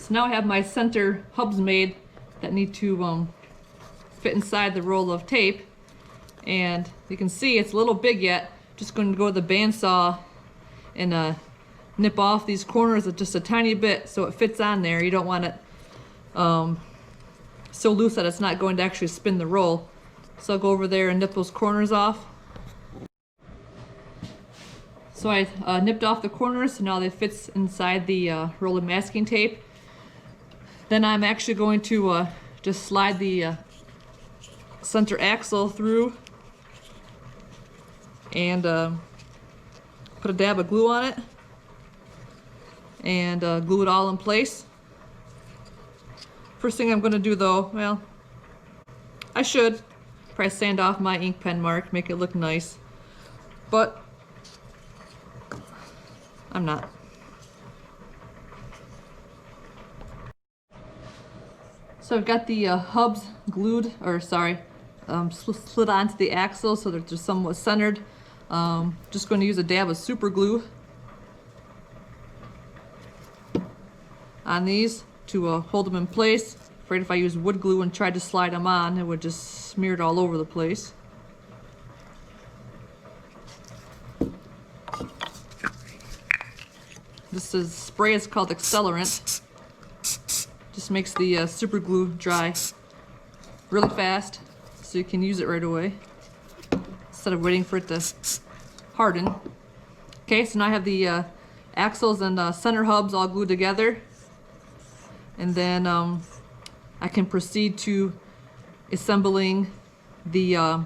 So now I have my center hubs made that need to fit inside the roll of tape. And you can see it's a little big yet. Just going to go with the bandsaw and nip off these corners just a tiny bit so it fits on there. You don't want it so loose that it's not going to actually spin the roll. So I'll go over there and nip those corners off. So I nipped off the corners, so now they fit inside the roll of masking tape. Then I'm actually going to just slide the center axle through and put a dab of glue on it and glue it all in place. First thing I'm going to do though, well, I should probably sand off my ink pen mark, make it look nice, but I'm not. So I've got the hubs glued, or sorry, slid onto the axle so that they're somewhat centered. Just going to use a dab of super glue on these to hold them in place. Afraid if I use wood glue and tried to slide them on, it would just smear it all over the place. This spray is called accelerant. Just makes the super glue dry really fast so you can use it right away instead of waiting for it to harden. Okay, so now I have the axles and center hubs all glued together, and then I can proceed to assembling the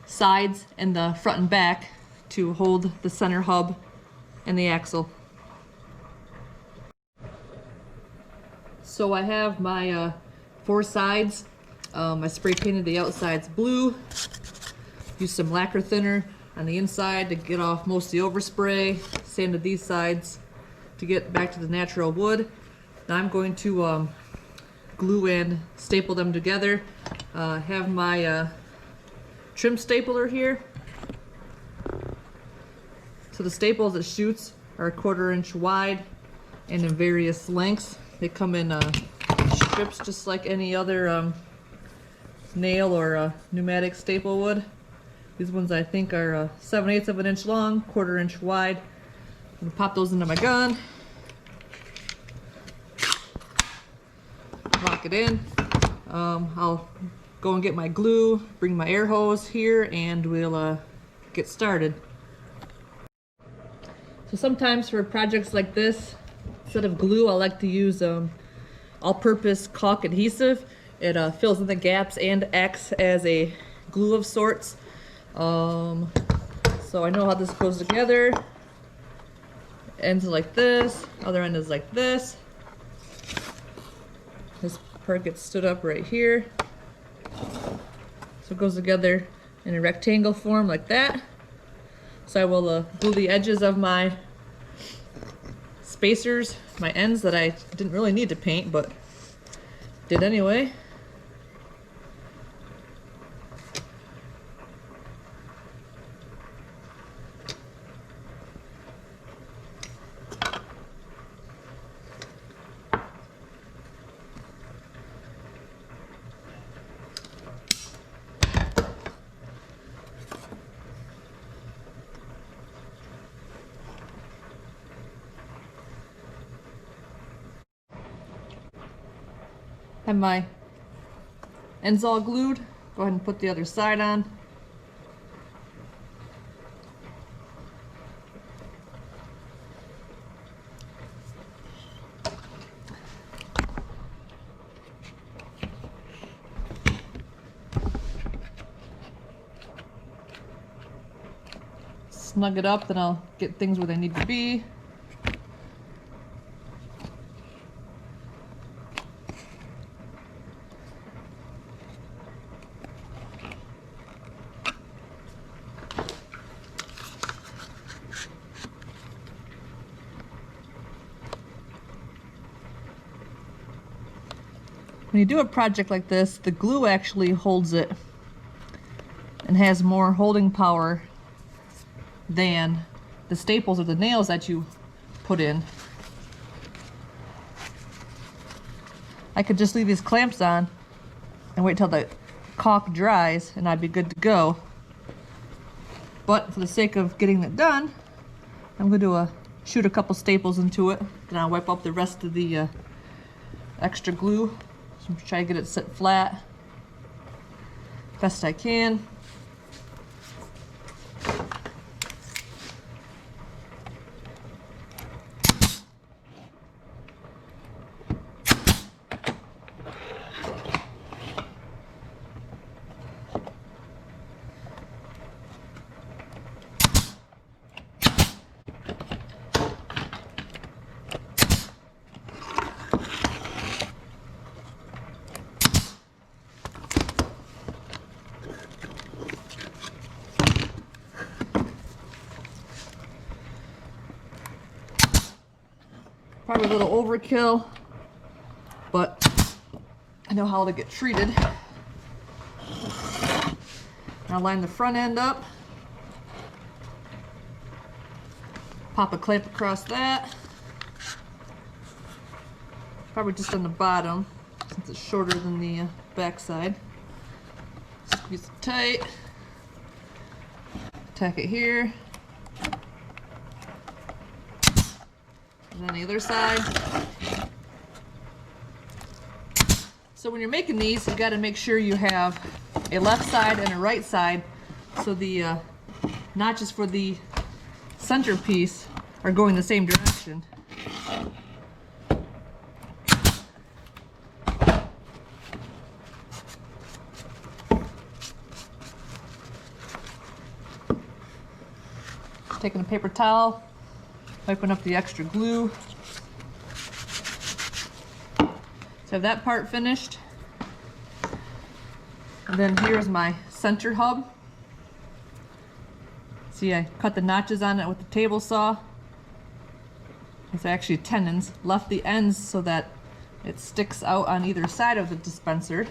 sides and the front and back to hold the center hub and the axle. So I have my 4 sides. I spray painted the outsides blue. Used some lacquer thinner on the inside to get off most of the overspray. Sanded these sides to get back to the natural wood. Now I'm going to glue and staple them together. Have my trim stapler here. So the staples it shoots are 1/4 inch wide and in various lengths. They come in strips just like any other nail or pneumatic staple would. These ones I think are 7/8 of an inch long, 1/4 inch wide. I'm gonna pop those into my gun. Lock it in. I'll go and get my glue, bring my air hose here, and we'll get started. So sometimes for projects like this, instead of glue, I like to use all-purpose caulk adhesive. It fills in the gaps and acts as a glue of sorts. So I know how this goes together. Ends like this, other end is like this. This part gets stood up right here. So it goes together in a rectangle form like that. So I will glue the edges of my spacers, my ends that I didn't really need to paint, but did anyway. Have my ends all glued. Go ahead and put the other side on. Snug it up, then I'll get things where they need to be. When you do a project like this, the glue actually holds it and has more holding power than the staples or the nails that you put in. I could just leave these clamps on and wait till the caulk dries and I'd be good to go. But for the sake of getting it done, I'm going to shoot a couple staples into it. Then I'll wipe up the rest of the extra glue. So try to get it set flat best I can. Probably a little overkill, but I know how to get treated. Now line the front end up. Pop a clamp across that. Probably just on the bottom, since it's shorter than the back side. Squeeze it tight. Tack it here. And on the other side. So when you're making these, you got to make sure you have a left side and a right side, so the notches for the centerpiece are going the same direction. Taking a paper towel, wiping up the extra glue. So I have that part finished. And then here's my center hub. See, I cut the notches on it with the table saw. It's actually tenons. Left the ends so that it sticks out on either side of the dispenser.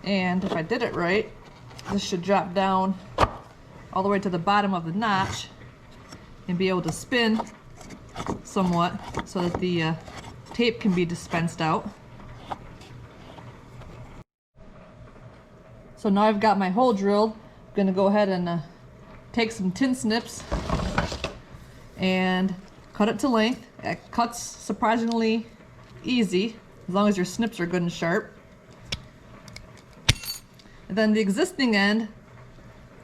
And if I did it right, this should drop down all the way to the bottom of the notch and be able to spin somewhat so that the tape can be dispensed out. So now I've got my hole drilled. I'm going to go ahead and take some tin snips and cut it to length. It cuts surprisingly easy as long as your snips are good and sharp. And then the existing end,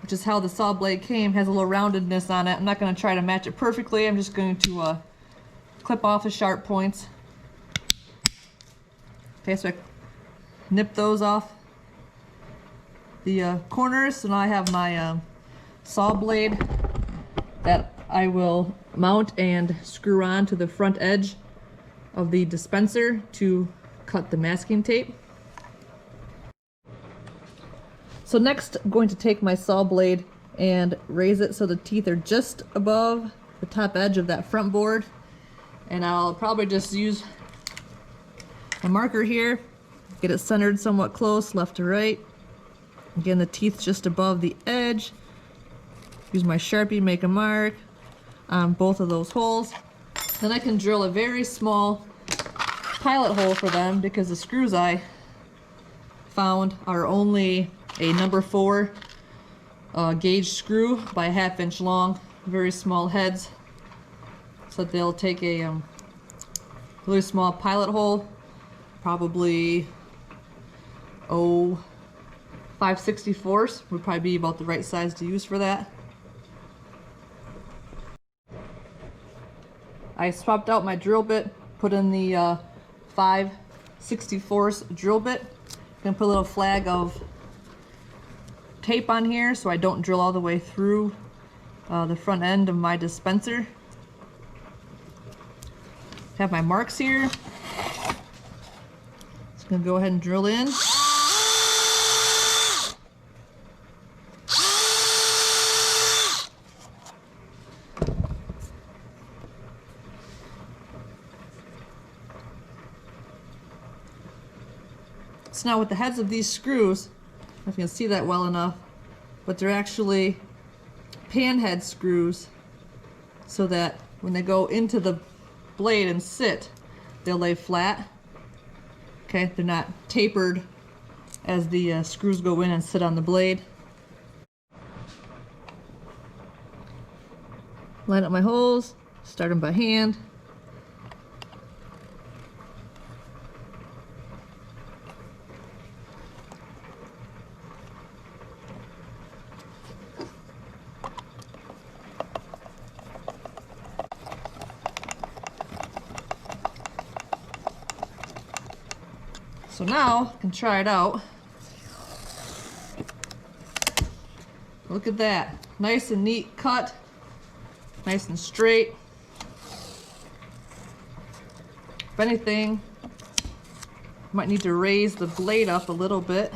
which is how the saw blade came, has a little roundedness on it. I'm not going to try to match it perfectly. I'm just going to clip off the sharp points. Okay, so I nip those off the corners. So now I have my saw blade that I will mount and screw on to the front edge of the dispenser to cut the masking tape. So next, I'm going to take my saw blade and raise it so the teeth are just above the top edge of that front board. And I'll probably just use a marker here, get it centered somewhat close, left to right. Again, the teeth just above the edge. Use my Sharpie, make a mark on both of those holes. Then I can drill a very small pilot hole for them because the screws I found are only a number 4 gauge screw by 1/2 inch long, very small heads, so they'll take a really small pilot hole, probably 5/64 would probably be about the right size to use for that. I swapped out my drill bit, put in the 5/64 drill bit. I'm gonna put a little flag of tape on here so I don't drill all the way through the front end of my dispenser. Have my marks here. Just gonna go ahead and drill in. So now with the heads of these screws, I don't know if you can see that well enough, but they're actually pan head screws so that when they go into the blade and sit, they'll lay flat. Okay, they're not tapered as the screws go in and sit on the blade. Line up my holes, start them by hand. So now I can try it out. Look at that. Nice and neat cut. Nice and straight. If anything, might need to raise the blade up a little bit.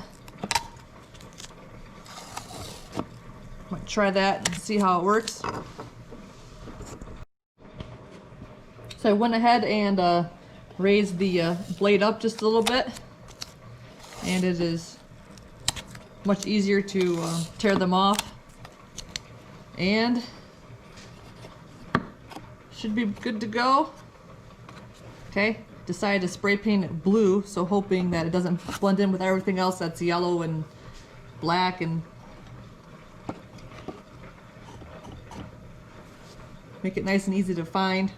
Might try that and see how it works. So I went ahead and raised the blade up just a little bit. And it is much easier to tear them off. And should be good to go. Okay, decided to spray paint it blue, so hoping that it doesn't blend in with everything else that's yellow and black, and make it nice and easy to find.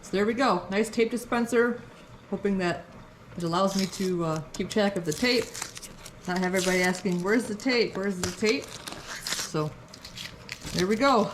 So there we go, nice tape dispenser. Hoping that it allows me to keep track of the tape, not have everybody asking, where's the tape, where's the tape? So there we go.